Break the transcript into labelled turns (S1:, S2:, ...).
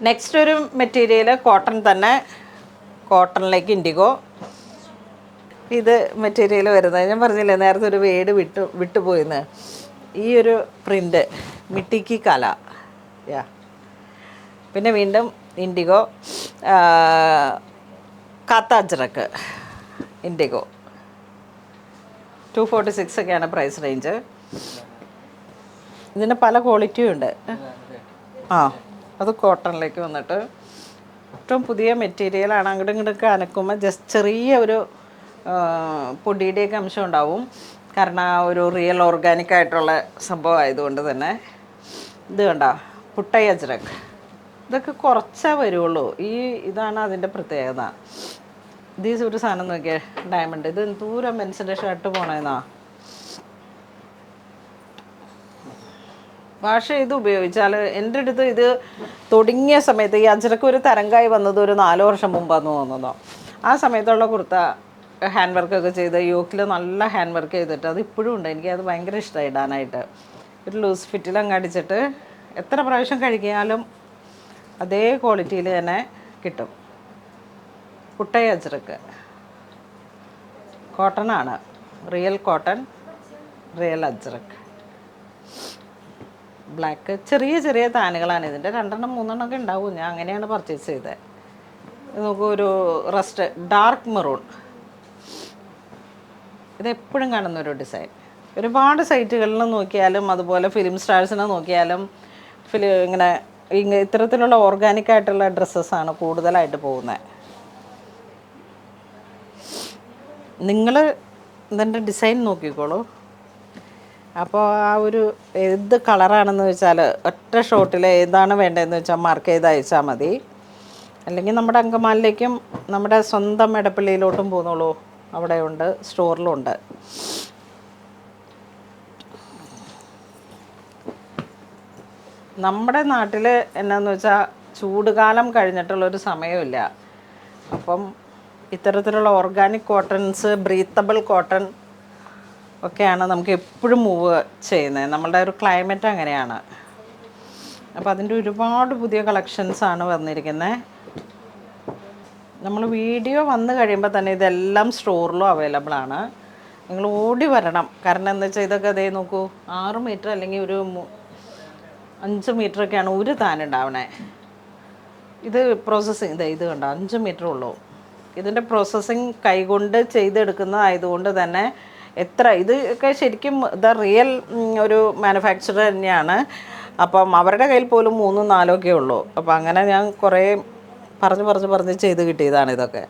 S1: Next ഒരു material cotton തന്നെ, കോട്ടണിലേക്ക് IndiGo. ഇത് മെറ്റീരിയൽ വരുന്നത് ഞാൻ പറഞ്ഞില്ലേ നേരത്തെ ഒരു വേട് വിട്ടുപോയിന്ന്. ഈ ഒരു പ്രിൻ്റ് മിട്ടിക്ക് കല യാ. പിന്നെ വീണ്ടും ഇൻഡിഗോ, കാത്താജ്രക്ക് ഇൻഡിഗോ 246 ഒക്കെയാണ് പ്രൈസ് റേഞ്ച്. ഇതിന് പല ക്വാളിറ്റിയും ഉണ്ട്. ആ അത് കോട്ടണിലേക്ക് വന്നിട്ട് ഏറ്റവും പുതിയ മെറ്റീരിയലാണ്. അങ്ങോട്ടും ഇങ്ങോട്ടൊക്കെ അനക്കുമ്പോൾ ജസ്റ്റ് ചെറിയ ഒരു പൊടിയുടെയൊക്കെ അംശം ഉണ്ടാവും. കാരണം ആ ഒരു റിയൽ ഓർഗാനിക് ആയിട്ടുള്ള സംഭവം ആയതുകൊണ്ട് തന്നെ. ഇത് കണ്ട പുട്ടൈ അജ്രക്, ഇതൊക്കെ കുറച്ചേ വരുള്ളൂ. ഇതാണ് അതിൻ്റെ പ്രത്യേകത. ഇത് ഒരു സാധനം നോക്കിയേ, ഡയമണ്ട്. ഇത് ദൂരം മെൻസിൻ്റെ ഷർട്ട് പോണേന്നാ. വാഷ് ചെയ്ത് ഉപയോഗിച്ചാൽ എൻ്റെ അടുത്ത് ഇത് തുടങ്ങിയ സമയത്ത് ഈ അജ്രക്ക് ഒരു തരംഗായി വന്നത് ഒരു 4 വർഷം മുമ്പാന്ന് തോന്നുന്നു. ആ സമയത്തുള്ള കുർത്ത ഹാൻഡ് വർക്കൊക്കെ ചെയ്ത് യോക്കിൽ നല്ല ഹാൻഡ് വർക്ക് ചെയ്തിട്ട് അത് ഇപ്പോഴും ഉണ്ട്. എനിക്കത് ഭയങ്കര ഇഷ്ടമായി ഇടാനായിട്ട്. ഒരു ലൂസ് ഫിറ്റിൽ അങ്ങ് അടിച്ചിട്ട് എത്ര പ്രാവശ്യം കഴുകിയാലും അതേ ക്വാളിറ്റിയിൽ തന്നെ കിട്ടും. പുട്ടൈ അജ്രക്ക് കോട്ടൺ ആണ്, real cotton, real Ajrakh. Black ചെറിയ ചെറിയ താനുകളാണ് ഇതിൻ്റെ. 2 3 ഒക്കെ ഉണ്ടാവും. ഞാൻ അങ്ങനെയാണ് പർച്ചേസ് ചെയ്തത്. നമുക്ക് ഒരു റസ്റ്റ് ഡാർക്ക് മെറൂൺ, ഇതെപ്പോഴും കാണുന്നൊരു ഡിസൈൻ. ഒരുപാട് സൈറ്റുകളിൽ നോക്കിയാലും അതുപോലെ ഫിലിം സ്റ്റാഴ്സിനെ നോക്കിയാലും ഇങ്ങനെ ഇത്തരത്തിലുള്ള ഓർഗാനിക് ആയിട്ടുള്ള ഡ്രസ്സസ്സാണ് കൂടുതലായിട്ട് പോകുന്നത്. നിങ്ങൾ ഇതിൻ്റെ ഡിസൈൻ നോക്കിക്കോളൂ. അപ്പോൾ ആ ഒരു ഏത് കളറാണെന്ന് വെച്ചാൽ ഒറ്റ ഷോട്ടിൽ ഏതാണ് വേണ്ടതെന്ന് വെച്ചാൽ മാർക്ക് ചെയ്ത് അയച്ചാൽ മതി. അല്ലെങ്കിൽ നമ്മുടെ അങ്കമാലിലേക്കും നമ്മുടെ സ്വന്തം എടപ്പള്ളിയിലോട്ടും പോന്നോളൂ. അവിടെയുണ്ട്, സ്റ്റോറിലുണ്ട്. നമ്മുടെ നാട്ടിൽ എന്നാന്ന് വെച്ചാൽ ചൂടുകാലം കഴിഞ്ഞിട്ടുള്ളൊരു സമയമില്ല. അപ്പം ഇത്തരത്തിലുള്ള ഓർഗാനിക് കോട്ടൺസ്, ബ്രീത്തബിൾ കോട്ടൺ ഒക്കെയാണ് നമുക്ക് എപ്പോഴും മൂവ് ചെയ്യുന്നത്. നമ്മളുടെ ഒരു ക്ലൈമറ്റ് അങ്ങനെയാണ്. അപ്പോൾ അതിൻ്റെ ഒരുപാട് പുതിയ കളക്ഷൻസാണ് വന്നിരിക്കുന്നത്. നമ്മൾ വീഡിയോ വന്നു കഴിയുമ്പോൾ തന്നെ ഇതെല്ലാം സ്റ്റോറിലും അവൈലബിൾ ആണ്. നിങ്ങൾ ഓടി വരണം. കാരണം എന്താ വെച്ചാൽ ഇതൊക്കെ അതേ നോക്കൂ, 6 മീറ്റർ അല്ലെങ്കിൽ ഒരു 5 മീറ്ററൊക്കെയാണ് ഒരു താനുണ്ടാവണേ. ഇത് പ്രോസസ്സിങ് ഇത് കണ്ടോ 5 മീറ്റർ ഉള്ളൂ. ഇതിൻ്റെ പ്രോസസ്സിങ് കൈകൊണ്ട് ചെയ്തെടുക്കുന്നതായതുകൊണ്ട് തന്നെ ഇതൊക്കെ ശരിക്കും റിയൽ ഒരു മാനുഫാക്ചറർ തന്നെയാണ്. അപ്പം അവരുടെ കയ്യിൽ പോലും 3 4 ഒക്കെ ഉള്ളൂ. അപ്പം അങ്ങനെ ഞാൻ കുറേ പറഞ്ഞ് ചെയ്ത് കിട്ടിയതാണ് ഇതൊക്കെ.